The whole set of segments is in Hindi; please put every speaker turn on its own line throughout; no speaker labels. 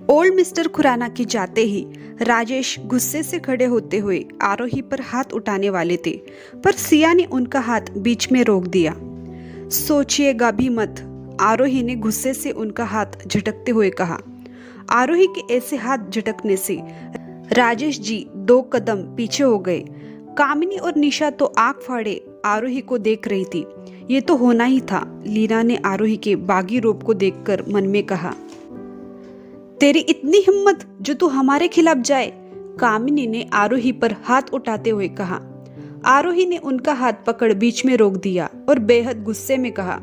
ओल्ड मिस्टर खुराना के जाते ही राजेश गुस्से से खड़े होते हुए आरोही पर हाथ उठाने वाले थे, पर सिया ने उनका हाथ बीच में रोक दिया। सोचिएगा भी मत, आरोही ने गुस्से से उनका हाथ झटकते हुए कहा। आरोही के ऐसे हाथ झटकने से राजेश जी 2 कदम पीछे हो गए। कामिनी और निशा तो आंख फाड़े आरोही को देख रही थी। ये तो होना ही था, लीना ने आरोही के बागी रूप को देखकर मन में कहा। तेरी इतनी हिम्मत जो तू हमारे खिलाफ जाए, कामिनी ने आरोही पर हाथ उठाते हुए कहा। आरोही ने उनका हाथ पकड़ बीच में रोक दिया और बेहद गुस्से में कहा,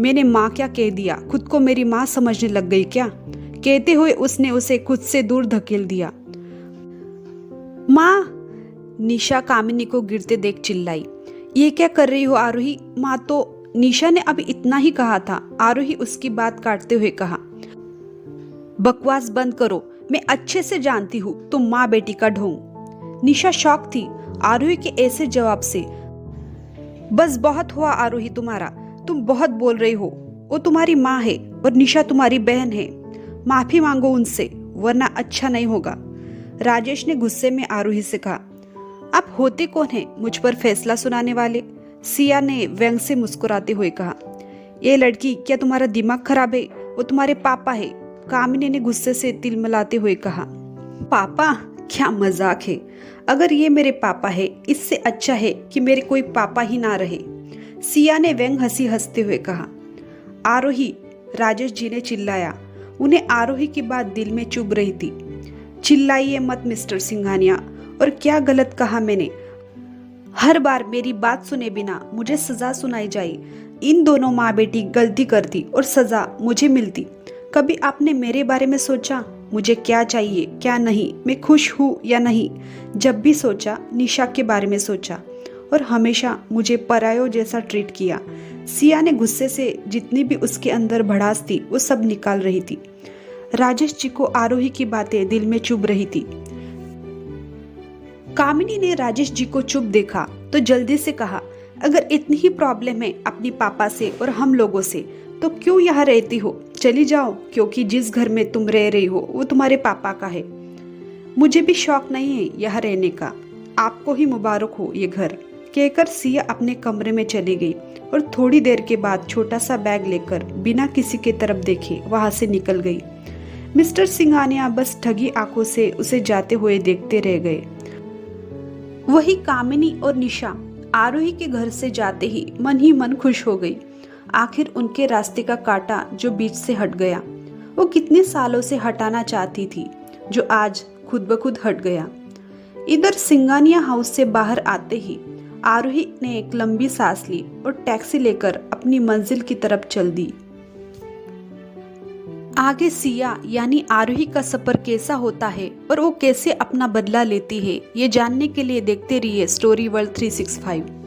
मैंने माँ क्या कह दिया, खुद को मेरी माँ समझने लग गई क्या? कहते हुए उसने उसे खुद से दूर धकेल दिया। माँ! निशा कामिनी को गिरते देख चिल्लाई। ये क्या कर रही हो आरोही? माँ तो निशा ने अभी इतना ही कहा था। आरोही उसकी बात काटते हुए कहा, बकवास बंद करो, मैं अच्छे से जानती हूँ तुम माँ बेटी का ढोंग। निशा शॉक थी आरोही के ऐसे जवाब से। बस बहुत हुआ आरोही तुम्हारा, तुम बहुत बोल रही हो। वो तुम्हारी माँ है और निशा तुम्हारी बहन है। माफी मांगो उनसे, वरना अच्छा नहीं होगा। राजेश ने गुस्से में आरोही से कहा। आप होते कौन हैं मुझ पर फैसला सुनाने वाले? सिया ने व्यंग से मुस्कुराते हुए कहा। ये लड़की, क्या तुम्हारा दिमाग खराब है? वो तुम्हारे पापा है, कामिनी ने गुस्से से तिलमिलाते हुए कहा। पापा? क्या मजाक है। अगर ये मेरे पापा है, इससे अच्छा है कि मेरे कोई पापा ही ना रहे, सिया ने व्यंग हंसी हंसते हुए कहा। आरोही, राजेश जी ने चिल्लाया। उन्हें आरोही की बात दिल में चुभ रही थी। चिल्लाइए मत मिस्टर सिंघानिया, और क्या गलत कहा मैंने? हर बार मेरी बात सुने बिना मुझे सजा सुनाई जाए। इन दोनों माँ बेटी गलती करती और सजा मुझे मिलती। कभी आपने मेरे बारे में सोचा, मुझे क्या चाहिए क्या नहीं, मैं खुश हूँ या नहीं? जब भी सोचा निशा के बारे में सोचा, और हमेशा मुझे परायों जैसा ट्रीट किया। सिया ने गुस्से से जितनी भी उसके अंदर भड़ास थी वो सब निकाल रही थी। राजेश जी को आरोही की बातें दिल में चुभ रही थी। कामिनी ने राजेश जी को चुप देखा तो जल्दी से कहा, अगर इतनी ही प्रॉब्लम है अपनी पापा से और हम लोगों से, तो क्यों यहाँ रहती हो? चली जाओ, क्योंकि जिस घर में तुम रह रही हो वो तुम्हारे पापा का है। मुझे भी शौक नहीं है यहाँ रहने का, आपको ही मुबारक हो ये घर, कहकर सिया अपने कमरे में चली गई और थोड़ी देर के बाद छोटा सा बैग लेकर बिना किसी के तरफ देखे वहां से निकल गई। मिस्टर सिंघानिया बस ठगी आंखों से उसे जाते हुए देखते रह गए। वही कामिनी और निशा आरोही के घर से जाते ही मन खुश हो गई। आखिर उनके रास्ते का कांटा जो बीच से हट गया, वो कितने सालों से हटाना चाहती थी, जो आज खुद ब खुद हट गया। इधर सिंघानिया हाउस से बाहर आते ही आरोही ने एक लंबी सांस ली और टैक्सी लेकर अपनी मंजिल की तरफ चल दी। आगे सिया यानी आरोही का सफर कैसा होता है और वो कैसे अपना बदला लेती है, ये जानने के लिए देखते रहिए स्टोरी वर्ल्ड 365।